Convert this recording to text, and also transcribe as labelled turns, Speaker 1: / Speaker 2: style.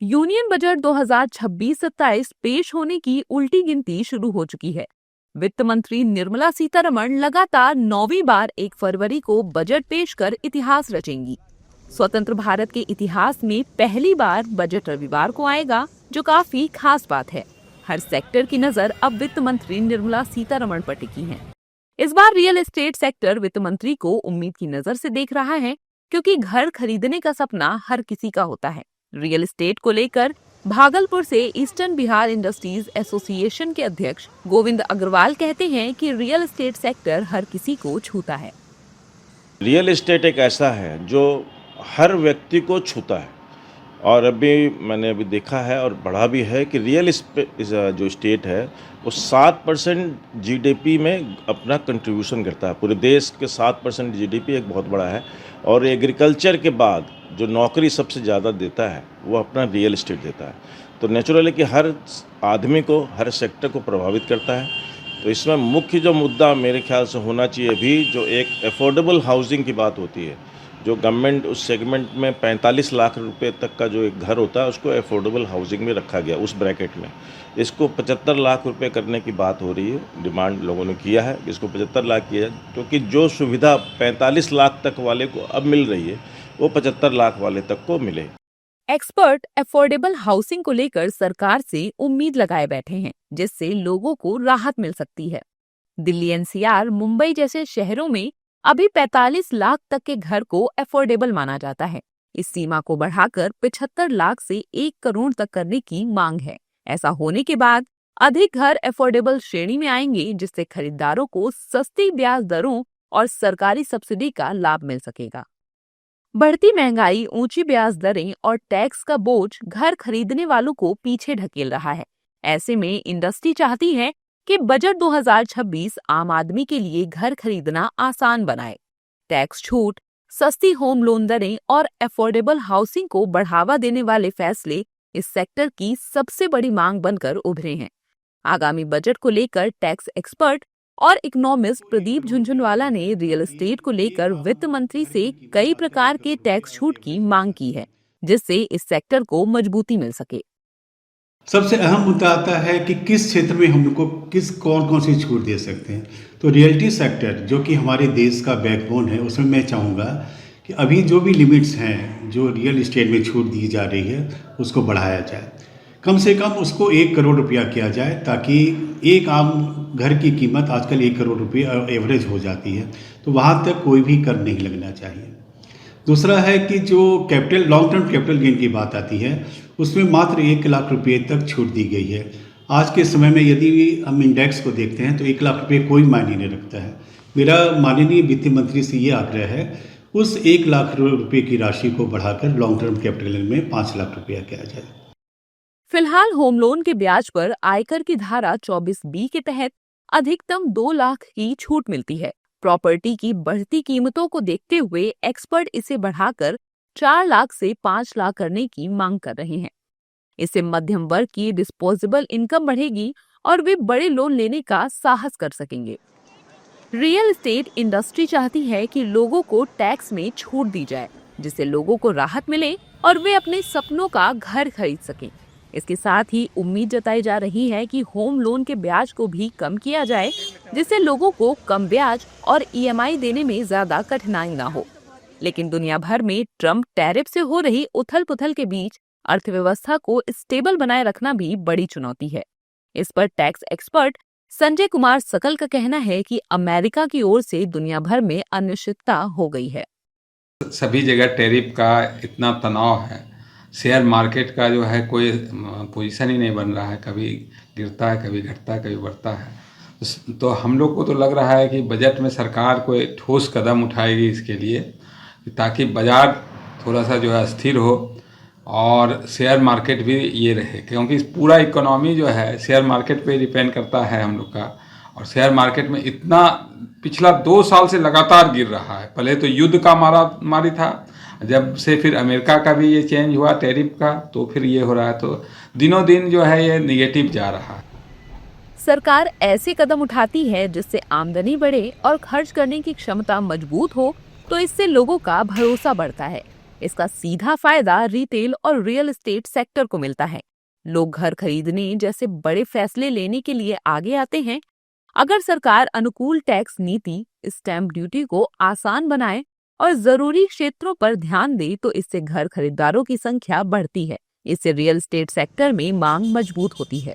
Speaker 1: Union budget 2026-27 पेश होने की उल्टी गिनती शुरू हो चुकी है। वित्त मंत्री निर्मला सीतारमण लगातार 9वीं बार 1 फरवरी को बजट पेश कर इतिहास रचेंगी। स्वतंत्र भारत के इतिहास में पहली बार बजट रविवार को आएगा, जो काफी खास बात है। हर सेक्टर की नजर अब वित्त मंत्री निर्मला सीतारमण पर टिकी है। इस बार रियल एस्टेट सेक्टर वित्त मंत्री को उम्मीद की नजर से देख रहा है, क्योंकि घर खरीदने का सपना हर किसी का होता है। रियल एस्टेट को लेकर भागलपुर से ईस्टर्न बिहार इंडस्ट्रीज एसोसिएशन के अध्यक्ष गोविंद अग्रवाल कहते हैं कि रियल एस्टेट सेक्टर हर किसी को छूता है।
Speaker 2: रियल एस्टेट एक ऐसा है जो हर व्यक्ति को छूता है, और मैंने अभी देखा है और बढ़ा भी है कि रियल जो स्टेट है वो 7% जीडीपी में अपना कंट्रीब्यूशन करता है। पूरे देश के 7% जीडीपी एक बहुत बड़ा है, और एग्रीकल्चर के बाद जो नौकरी सबसे ज़्यादा देता है वो अपना रियल एस्टेट देता है। तो नेचुरल है कि हर आदमी को, हर सेक्टर को प्रभावित करता है। तो इसमें मुख्य जो मुद्दा मेरे ख्याल से होना चाहिए भी, जो एक अफोर्डेबल हाउसिंग की बात होती है, जो गवर्नमेंट उस सेगमेंट में 45 लाख रुपए तक का जो एक घर होता है उसको अफोर्डेबल हाउसिंग में रखा गया। उस ब्रैकेट में इसको 75 लाख रुपए करने की बात हो रही है। डिमांड लोगों ने किया है कि इसको 75 लाख किया जाए, क्योंकि जो सुविधा 45 लाख तक वाले को अब मिल रही है वो 75 लाख वाले तक को मिले।
Speaker 1: एक्सपर्ट अफोर्डेबल हाउसिंग को लेकर सरकार से उम्मीद लगाए बैठे हैं, जिससे लोगों को राहत मिल सकती है। दिल्ली एनसीआर, मुंबई जैसे शहरों में अभी 45 लाख तक के घर को अफोर्डेबल माना जाता है। इस सीमा को बढ़ाकर 75 लाख से 1 करोड़ तक करने की मांग है। ऐसा होने के बाद अधिक घर अफोर्डेबल श्रेणी में आएंगे, जिससे खरीदारों को सस्ती ब्याज दरों और सरकारी सब्सिडी का लाभ मिल सकेगा। बढ़ती महंगाई, ऊंची ब्याज दरें और टैक्स का बोझ घर खरीदने वालों को पीछे ढकेल रहा है। ऐसे में इंडस्ट्री चाहती है कि बजट 2026 आम आदमी के लिए घर खरीदना आसान बनाए। टैक्स छूट, सस्ती होम लोन दरें और अफोर्डेबल हाउसिंग को बढ़ावा देने वाले फैसले इस सेक्टर की सबसे बड़ी मांग बनकर उभरे हैं। आगामी बजट को लेकर टैक्स एक्सपर्ट और इकोनॉमिस्ट प्रदीप झुनझुनवाला ने रियल एस्टेट को लेकर वित्त मंत्री से कई प्रकार के टैक्स छूट की मांग की है, जिससे इस सेक्टर को मजबूती मिल सके।
Speaker 3: सबसे अहम मुद्दा आता है कि किस क्षेत्र में हम लोग को कौन कौन सी छूट दे सकते हैं। तो रियल्टी सेक्टर, जो कि हमारे देश का बैकबोन है, उसमें मैं चाहूँगा कि अभी जो भी लिमिट्स हैं जो रियल एस्टेट में छूट दी जा रही है उसको बढ़ाया जाए। कम से कम उसको 1 करोड़ रुपया किया जाए, ताकि एक आम घर की कीमत आजकल 1 करोड़ रुपये एवरेज हो जाती है, तो वहाँ तक कोई भी कर नहीं लगना चाहिए। दूसरा है कि जो capital, long term capital gain की बात आती है, उसमें मात्र 1 लाख रुपये तक छूट दी गई है। आज के समय में यदि हम इंडेक्स को देखते हैं तो 1 लाख रुपये कोई मायने नहीं रखता है। मेरा माननीय वित्त मंत्री से ये आग्रह है, उस 1 लाख रुपये की राशि को बढ़ाकर लॉन्ग टर्म कैपिटल गेन में 5 लाख रुपया किया जाए।
Speaker 1: फिलहाल होम लोन के ब्याज पर आयकर की धारा 24B के तहत अधिकतम 2 लाख की छूट मिलती है। प्रॉपर्टी की बढ़ती कीमतों को देखते हुए एक्सपर्ट इसे बढ़ाकर 4 लाख से 5 लाख करने की मांग कर रहे हैं। इससे मध्यम वर्ग की डिस्पोजेबल इनकम बढ़ेगी और वे बड़े लोन लेने का साहस कर सकेंगे। रियल एस्टेट इंडस्ट्री चाहती है कि लोगों को टैक्स में छूट दी जाए, जिससे लोगों को राहत मिले और वे अपने सपनों का घर खरीद सकें। इसके साथ ही उम्मीद जताई जा रही है कि होम लोन के ब्याज को भी कम किया जाए, जिससे लोगों को कम ब्याज और ईएमआई देने में ज्यादा कठिनाई ना हो। लेकिन दुनिया भर में ट्रम्प टैरिफ से हो रही उथल-पुथल के बीच अर्थव्यवस्था को स्टेबल बनाए रखना भी बड़ी चुनौती है। इस पर टैक्स एक्सपर्ट संजय कुमार सकल का कहना है कि अमेरिका की ओर से दुनिया भर में अनिश्चितता हो गई है।
Speaker 4: सभी जगह टैरिफ का इतना तनाव है, शेयर मार्केट का जो है कोई पोजीशन ही नहीं बन रहा है, कभी गिरता है, कभी घटता है, कभी बढ़ता है। तो हम लोग को तो लग रहा है कि बजट में सरकार कोई ठोस कदम उठाएगी इसके लिए, ताकि बाजार थोड़ा सा जो है स्थिर हो और शेयर मार्केट भी ये रहे, क्योंकि पूरा इकोनॉमी जो है शेयर मार्केट पे डिपेंड करता है हम लोग का। और शेयर मार्केट में इतना पिछला 2 साल से लगातार गिर रहा है। पहले तो युद्ध का मारी था, जब से फिर अमेरिका का भी ये चेंज हुआ टैरिफ का, तो फिर ये हो रहा है। तो दिनों दिन जो है ये निगेटिव जा रहा है।
Speaker 1: सरकार ऐसे कदम उठाती है जिससे आमदनी बढ़े और खर्च करने की क्षमता मजबूत हो, तो इससे लोगों का भरोसा बढ़ता है। इसका सीधा फायदा रिटेल और रियल एस्टेट सेक्टर को मिलता है। लोग घर खरीदने जैसे बड़े फैसले लेने के लिए आगे आते हैं। अगर सरकार अनुकूल टैक्स नीति, स्टैंप ड्यूटी को आसान बनाए और जरूरी क्षेत्रों पर ध्यान दे तो इससे घर खरीदारों की संख्या बढ़ती है। इससे रियल एस्टेट सेक्टर में मांग मजबूत होती है।